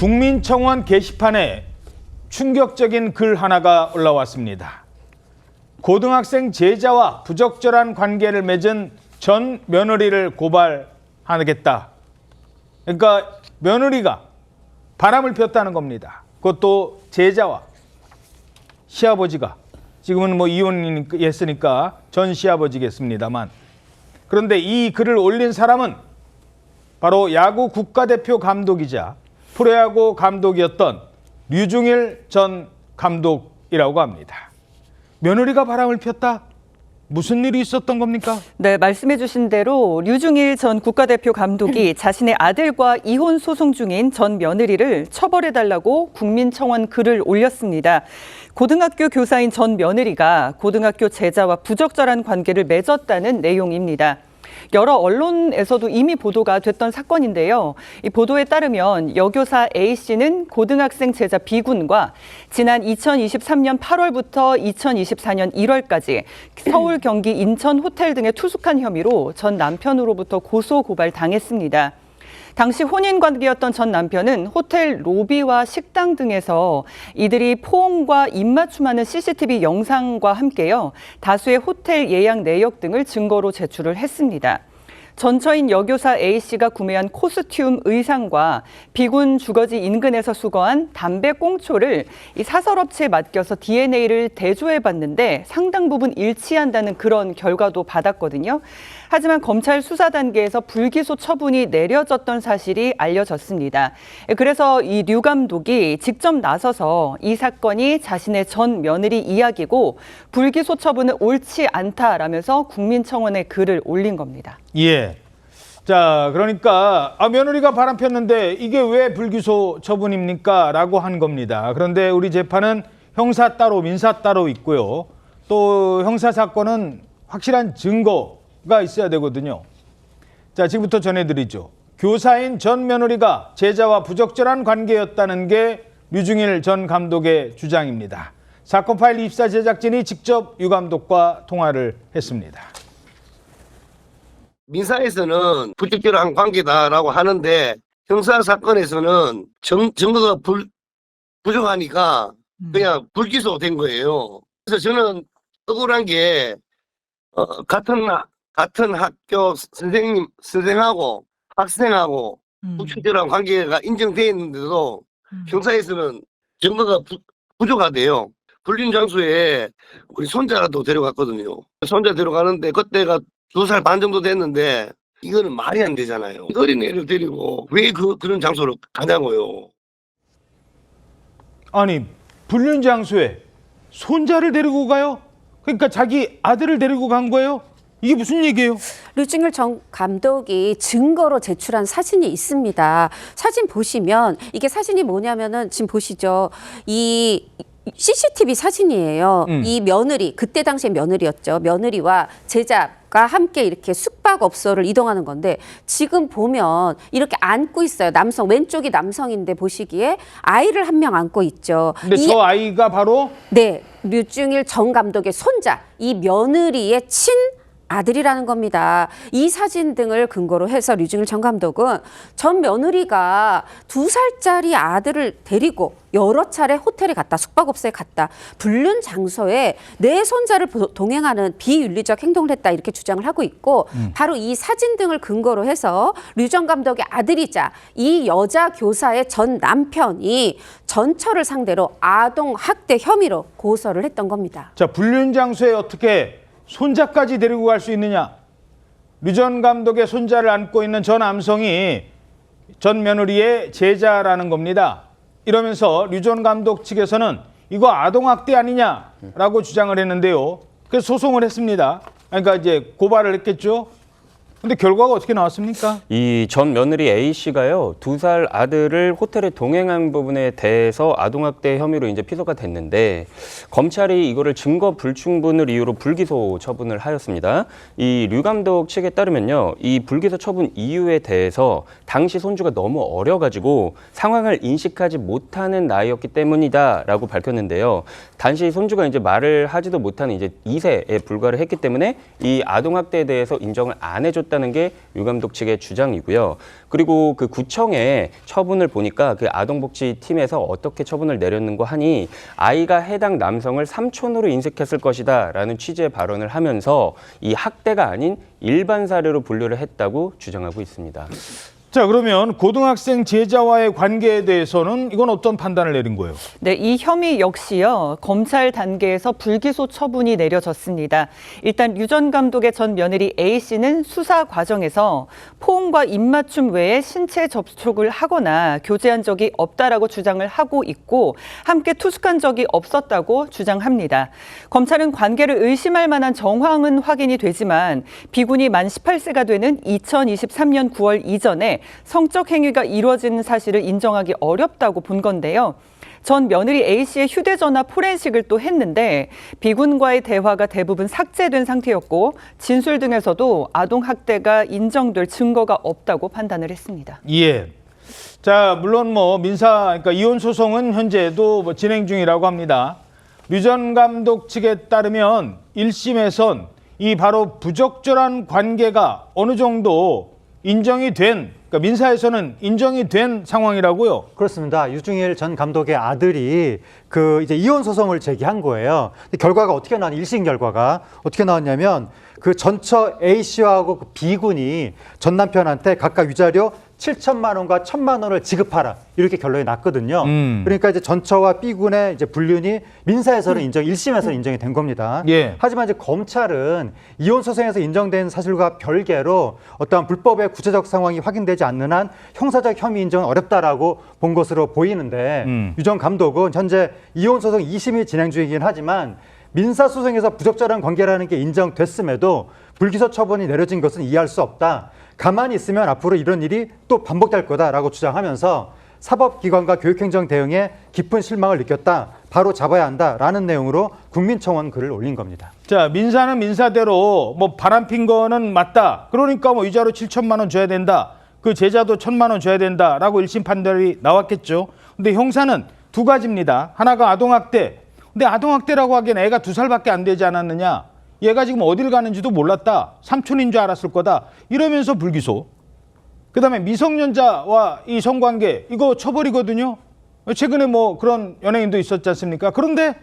국민청원 게시판에 충격적인 글 하나가 올라왔습니다. 고등학생 제자와 부적절한 관계를 맺은 전 며느리를 고발하겠다. 그러니까 며느리가 바람을 폈다는 겁니다. 그것도 제자와 시아버지가, 지금은 뭐 이혼했으니까 전 시아버지겠습니다만, 그런데 이 글을 올린 사람은 바로 야구 국가대표 감독이자 프로야구 감독이었던 류중일 전 감독이라고 합니다. 며느리가 바람을 폈다? 무슨 일이 있었던 겁니까? 네, 말씀해 주신 대로 류중일 전 국가대표 감독이 자신의 아들과 이혼 소송 중인 전 며느리를 처벌해달라고 국민청원 글을 올렸습니다. 고등학교 교사인 전 며느리가 고등학교 제자와 부적절한 관계를 맺었다는 내용입니다. 여러 언론에서도 이미 보도가 됐던 사건인데요. 이 보도에 따르면 여교사 A씨는 고등학생 제자 B군과 지난 2023년 8월부터 2024년 1월까지 서울, 경기, 인천 호텔 등에 투숙한 혐의로 전 남편으로부터 고소 고발당했습니다. 당시 혼인 관계였던 전 남편은 호텔 로비와 식당 등에서 이들이 포옹과 입맞춤하는 CCTV 영상과 함께요, 다수의 호텔 예약 내역 등을 증거로 제출을 했습니다. 전처인 여교사 A씨가 구매한 코스튬 의상과 B군 주거지 인근에서 수거한 담배 꽁초를 이 사설업체에 맡겨서 DNA를 대조해봤는데 상당 부분 일치한다는 그런 결과도 받았거든요. 하지만 검찰 수사 단계에서 불기소 처분이 내려졌던 사실이 알려졌습니다. 그래서 이 류 감독이 직접 나서서 이 사건이 자신의 전 며느리 이야기고 불기소 처분은 옳지 않다라면서 국민청원에 글을 올린 겁니다. 예. 자, 그러니까 며느리가 바람 폈는데 이게 왜 불기소 처분입니까? 라고 한 겁니다. 그런데 우리 재판은 형사 따로 민사 따로 있고요. 또 형사 사건은 확실한 증거가 있어야 되거든요. 자, 지금부터 전해드리죠. 교사인 전 며느리가 제자와 부적절한 관계였다는 게 류중일 전 감독의 주장입니다. 사건 파일 입사 제작진이 직접 유 감독과 통화를 했습니다. 민사에서는 부적절한 관계다라고 하는데 형사 사건에서는 증거가 부족하니까 그냥 불기소된 거예요. 그래서 저는 억울한 게 같은 학교 선생하고 학생하고 부적절한 관계가 인정되어 있는데도 형사에서는 증거가 부족하대요. 불륜 장소에 우리 손자라도 데려갔거든요. 손자 데려가는데 그때가 2살 반 정도 됐는데 이거는 말이 안 되잖아요. 어린애를 데리고 왜 그런 장소를 가냐고요. 아니, 불륜 장소에 손자를 데리고 가요? 그러니까 자기 아들을 데리고 간 거예요? 이게 무슨 얘기예요? 류중일 전 감독이 증거로 제출한 사진이 있습니다. 사진 보시면 이게 사진이 뭐냐면은 지금 보시죠. 이 CCTV 사진이에요. 이 며느리, 그때 당시에 며느리였죠. 며느리와 제자가 함께 이렇게 숙박업소를 이동하는 건데 지금 보면 이렇게 안고 있어요. 남성, 왼쪽이 남성인데 보시기에 아이를 한 명 안고 있죠. 근데 저 아이가 바로? 네, 류중일 전 감독의 손자, 이 며느리의 아들이라는 겁니다. 이 사진 등을 근거로 해서 류중일 전 감독은 전 며느리가 2살짜리 아들을 데리고 여러 차례 호텔에 갔다, 숙박업소에 갔다, 불륜 장소에 내 손자를 동행하는 비윤리적 행동을 했다, 이렇게 주장을 하고 있고 바로 이 사진 등을 근거로 해서 류 전 감독의 아들이자 이 여자 교사의 전 남편이 전처를 상대로 아동 학대 혐의로 고소를 했던 겁니다. 자, 불륜 장소에 어떻게 손자까지 데리고 갈 수 있느냐? 류 전 감독의 손자를 안고 있는 저 남성이 전 며느리의 제자라는 겁니다. 이러면서 류 전 감독 측에서는 이거 아동학대 아니냐라고 주장을 했는데요. 그래서 소송을 했습니다. 그러니까 이제 고발을 했겠죠. 근데 결과가 어떻게 나왔습니까? 이 전 며느리 A씨가요, 2살 아들을 호텔에 동행한 부분에 대해서 아동학대 혐의로 이제 피소가 됐는데 검찰이 이거를 증거 불충분을 이유로 불기소 처분을 하였습니다. 이 류 감독 측에 따르면요, 이 불기소 처분 이유에 대해서 당시 손주가 너무 어려가지고 상황을 인식하지 못하는 나이였기 때문이다라고 밝혔는데요. 당시 손주가 이제 말을 하지도 못하는 이제 2세에 불과를 했기 때문에 이 아동학대에 대해서 인정을 안 해줬다. 했다는 게 류 감독 측의 주장이고요. 그리고 그 구청의 처분을 보니까 그 아동복지팀에서 어떻게 처분을 내렸는고 하니 아이가 해당 남성을 삼촌으로 인식했을 것이다라는 취지의 발언을 하면서 이 학대가 아닌 일반 사례로 분류를 했다고 주장하고 있습니다. 자, 그러면 고등학생 제자와의 관계에 대해서는 이건 어떤 판단을 내린 거예요? 네, 이 혐의 역시요. 검찰 단계에서 불기소 처분이 내려졌습니다. 일단 류 전 감독의 전 며느리 A씨는 수사 과정에서 포옹과 입맞춤 외에 신체 접촉을 하거나 교제한 적이 없다라고 주장을 하고 있고 함께 투숙한 적이 없었다고 주장합니다. 검찰은 관계를 의심할 만한 정황은 확인이 되지만 비군이 만 18세가 되는 2023년 9월 이전에 성적 행위가 이루어진 사실을 인정하기 어렵다고 본 건데요. 전 며느리 A씨의 휴대전화 포렌식을 또 했는데 비군과의 대화가 대부분 삭제된 상태였고 진술 등에서도 아동학대가 인정될 증거가 없다고 판단을 했습니다. 예. 자, 물론 뭐 그러니까 이혼 소송은 현재도 뭐 진행 중이라고 합니다. 류 전 감독 측에 따르면 1심에선 이 바로 부적절한 관계가 어느 정도 인정이 된, 그러니까 민사에서는 인정이 된 상황이라고요. 그렇습니다. 유중일 전 감독의 아들이 이제 이혼 소송을 제기한 거예요. 근데 결과가 어떻게 나왔냐? 1심 결과가 어떻게 나왔냐면 그 전처 A씨하고 그 B군이 전 남편한테 각각 위자료 7천만 원과 1,000만 원을 지급하라 이렇게 결론이 났거든요. 그러니까 이제 전처와 B군의 이제 불륜이 민사에서는 1심에서는 인정이 된 겁니다. 예. 하지만 이제 검찰은 이혼 소송에서 인정된 사실과 별개로 어떠한 불법의 구체적 상황이 확인되지 않는 한 형사적 혐의 인정은 어렵다라고 본 것으로 보이는데 유 전 감독은 현재 이혼 소송 2심이 진행 중이긴 하지만 민사 소송에서 부적절한 관계라는 게 인정됐음에도 불기소 처분이 내려진 것은 이해할 수 없다. 가만히 있으면 앞으로 이런 일이 또 반복될 거다라고 주장하면서 사법기관과 교육행정 대응에 깊은 실망을 느꼈다. 바로 잡아야 한다라는 내용으로 국민청원 글을 올린 겁니다. 자, 민사는 민사대로 뭐 바람핀 거는 맞다. 그러니까 뭐 위자료 7천만 원 줘야 된다. 그 제자도 1,000만 원 줘야 된다라고 1심 판결이 나왔겠죠. 근데 형사는 두 가지입니다. 하나가 아동학대. 근데 아동학대라고 하기엔 애가 2살밖에 안 되지 않았느냐. 얘가 지금 어딜 가는지도 몰랐다. 삼촌인 줄 알았을 거다. 이러면서 불기소. 그다음에 미성년자와 이 성관계 이거 처벌이거든요. 최근에 뭐 그런 연예인도 있었지 않습니까? 그런데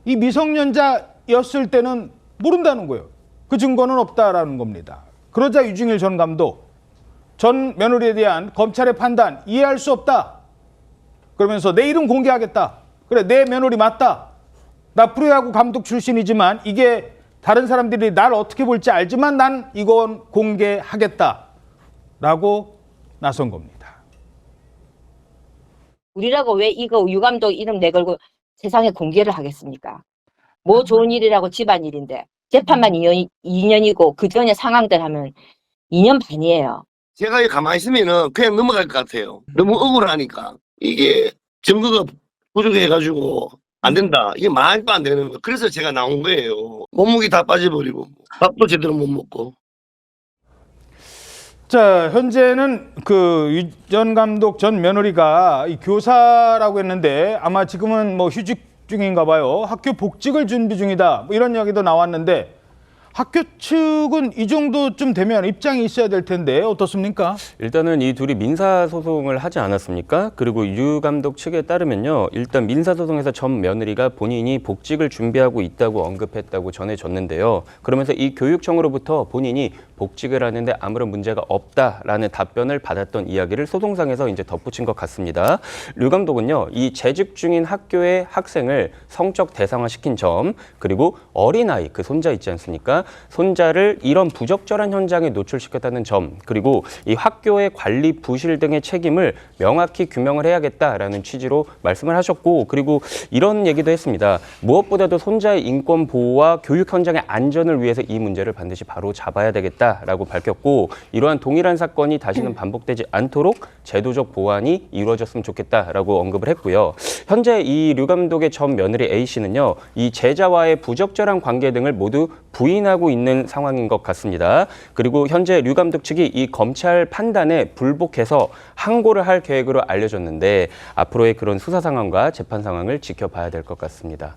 이 미성년자였을 때는 모른다는 거예요. 그 증거는 없다라는 겁니다. 그러자 유중일 전 감독, 전 며느리에 대한 검찰의 판단 이해할 수 없다. 그러면서 내 이름 공개하겠다. 그래, 내 며느리 맞다. 나 프로야구 감독 출신이지만 이게 다른 사람들이 날 어떻게 볼지 알지만 난 이건 공개하겠다라고 나선 겁니다. 우리라고 왜 이거 유 감독 이름 내걸고 세상에 공개를 하겠습니까? 뭐 좋은 일이라고 집안일인데 재판만 2년이고 그 전에 상황들 하면 2년 반이에요. 제가 가만히 있으면은 그냥 넘어갈 것 같아요. 너무 억울하니까. 이게 증거가 부족해가지고 안 된다. 이게 말도 안 되는 거예요. 그래서 제가 나온 거예요. 몸무게 다 빠져버리고 밥도 제대로 못 먹고. 자, 현재는 그 유 전 감독 전 며느리가 이 교사라고 했는데 아마 지금은 뭐 휴직 중인가 봐요. 학교 복직을 준비 중이다. 뭐 이런 이야기도 나왔는데 학교 측은 이 정도쯤 되면 입장이 있어야 될 텐데 어떻습니까? 일단은 이 둘이 민사소송을 하지 않았습니까? 그리고 유 감독 측에 따르면요. 일단 민사소송에서 전 며느리가 본인이 복직을 준비하고 있다고 언급했다고 전해졌는데요. 그러면서 이 교육청으로부터 본인이 복직을 하는데 아무런 문제가 없다라는 답변을 받았던 이야기를 소송상에서 이제 덧붙인 것 같습니다. 류 감독은요. 이 재직 중인 학교의 학생을 성적 대상화시킨 점, 그리고 어린아이, 그 손자 있지 않습니까? 손자를 이런 부적절한 현장에 노출시켰다는 점, 그리고 이 학교의 관리 부실 등의 책임을 명확히 규명을 해야겠다라는 취지로 말씀을 하셨고, 그리고 이런 얘기도 했습니다. 무엇보다도 손자의 인권 보호와 교육 현장의 안전을 위해서 이 문제를 반드시 바로 잡아야 되겠다라고 밝혔고, 이러한 동일한 사건이 다시는 반복되지 않도록 제도적 보완이 이루어졌으면 좋겠다라고 언급을 했고요. 현재 이 류 감독의 전 며느리 A씨는요, 이 제자와의 부적절한 관계 등을 모두 부인하고 있는 상황인 것 같습니다. 그리고 현재 류 감독 측이 이 검찰 판단에 불복해서 항고를 할 계획으로 알려졌는데 앞으로의 그런 수사 상황과 재판 상황을 지켜봐야 될 것 같습니다.